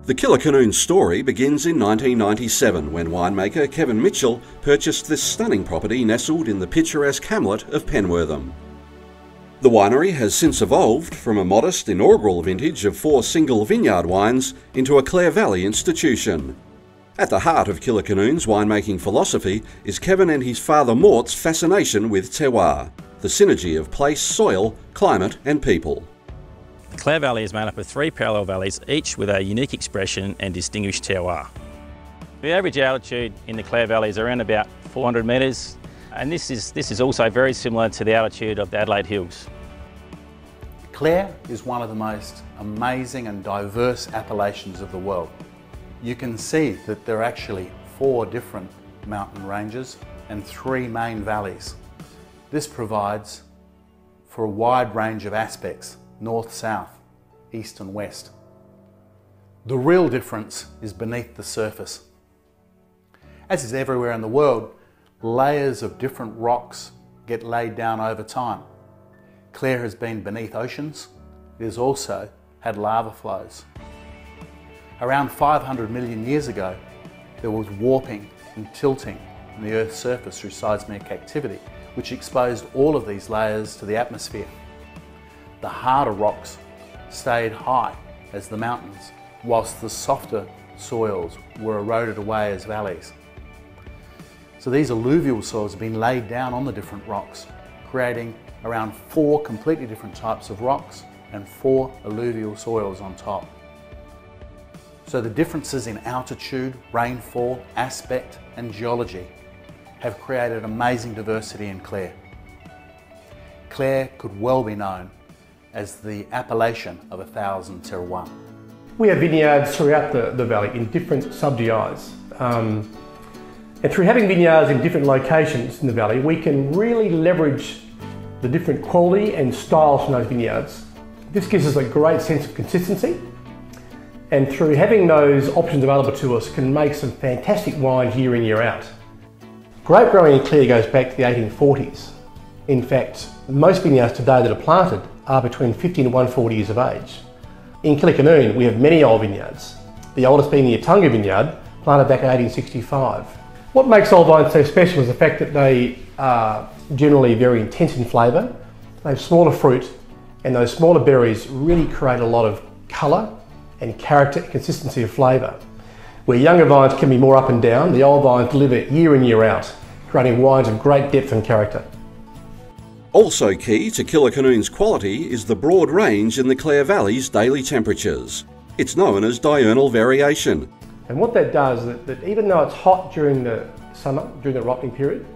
The Kilikanoon Story begins in 1997 when winemaker Kevin Mitchell purchased this stunning property nestled in the picturesque hamlet of Penwortham. The winery has since evolved from a modest inaugural vintage of 4 single vineyard wines into a Clare Valley institution. At the heart of Kilikanoon's winemaking philosophy is Kevin and his father Mort's fascination with terroir, the synergy of place, soil, climate and people. The Clare Valley is made up of 3 parallel valleys, each with a unique expression and distinguished terroir. The average altitude in the Clare Valley is around about 400 metres, and this is also very similar to the altitude of the Adelaide Hills. Clare is one of the most amazing and diverse appellations of the world. You can see that there are actually 4 different mountain ranges and 3 main valleys. This provides for a wide range of aspects: north, south, east and west. The real difference is beneath the surface. As is everywhere in the world, layers of different rocks get laid down over time. Clare has been beneath oceans. It has also had lava flows. Around 500 million years ago, there was warping and tilting in the Earth's surface through seismic activity, which exposed all of these layers to the atmosphere. The harder rocks stayed high as the mountains, whilst the softer soils were eroded away as valleys. So these alluvial soils have been laid down on the different rocks, creating around 4 completely different types of rocks and 4 alluvial soils on top. So the differences in altitude, rainfall, aspect and geology have created amazing diversity in Clare. Clare could well be known as the appellation of 1,000 terroirs. We have vineyards throughout the valley in different subdials. And through having vineyards in different locations in the valley, we can really leverage the different quality and styles from those vineyards. This gives us a great sense of consistency, and through having those options available to us can make some fantastic wines year in, year out. Grape growing in Clare goes back to the 1840s. In fact, most vineyards today that are planted are between 50 and 140 years of age. In Kilikanoon, we have many old vineyards, the oldest being the Atunga vineyard, planted back in 1865. What makes old wines so special is the fact that they are generally very intense in flavour. They have smaller fruit, and those smaller berries really create a lot of colour and character and consistency of flavour. Where younger vines can be more up and down, the old vines deliver year in, year out, creating wines of great depth and character. Also key to Kilikanoon's quality is the broad range in the Clare Valley's daily temperatures. It's known as diurnal variation. And what that does is that even though it's hot during the summer, during the ripening period,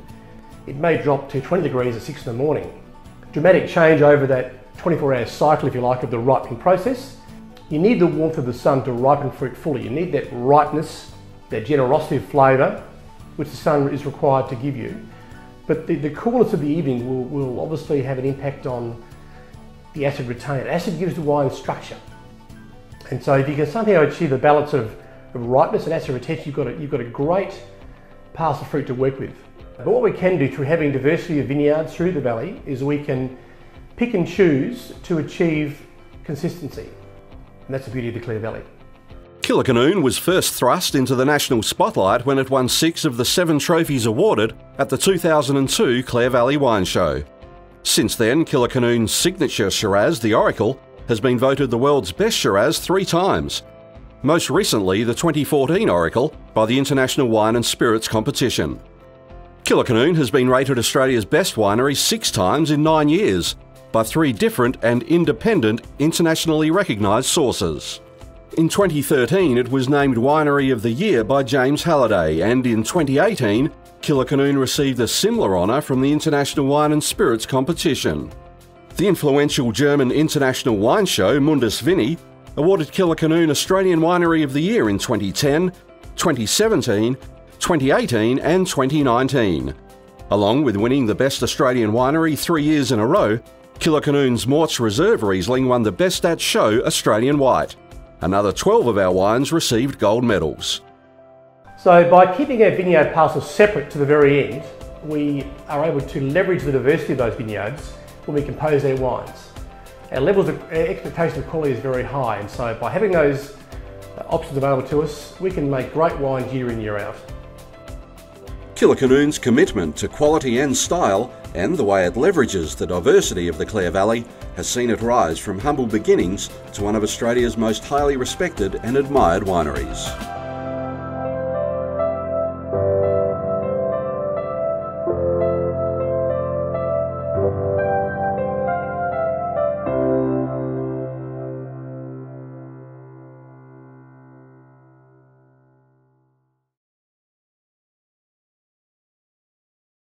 it may drop to 20 degrees at 6 in the morning. Dramatic change over that 24-hour cycle, if you like, of the ripening process. You need the warmth of the sun to ripen fruit fully. You need that ripeness, that generosity of flavour, which the sun is required to give you. But the coolness of the evening will obviously have an impact on the acid retain. Acid gives the wine structure. And so if you can somehow achieve a balance of ripeness and acid retention, you've got a great parcel of fruit to work with. But what we can do through having diversity of vineyards through the valley is we can pick and choose to achieve consistency. And that's the beauty of the Clare Valley. Kilikanoon was first thrust into the national spotlight when it won 6 of the 7 trophies awarded at the 2002 Clare Valley Wine Show. Since then, Kilikanoon's signature Shiraz, the Oracle, has been voted the world's best Shiraz 3 times. Most recently, the 2014 Oracle by the International Wine and Spirits Competition. Kilikanoon has been rated Australia's best winery 6 times in 9 years by 3 different and independent internationally recognised sources. In 2013, it was named Winery of the Year by James Halliday, and in 2018, Kilikanoon received a similar honour from the International Wine and Spirits Competition. The influential German international wine show Mundus Vini awarded Kilikanoon Australian Winery of the Year in 2010, 2017, 2018 and 2019. Along with winning the Best Australian Winery 3 years in a row, Kilikanoon's Mort's Reserve Riesling won the Best at Show Australian White. Another 12 of our wines received gold medals. So by keeping our vineyard parcels separate to the very end, we are able to leverage the diversity of those vineyards when we compose our wines. Our expectation of quality is very high, and so by having those options available to us, we can make great wines year in, year out. Kilikanoon's commitment to quality and style, and the way it leverages the diversity of the Clare Valley, has seen it rise from humble beginnings to one of Australia's most highly respected and admired wineries.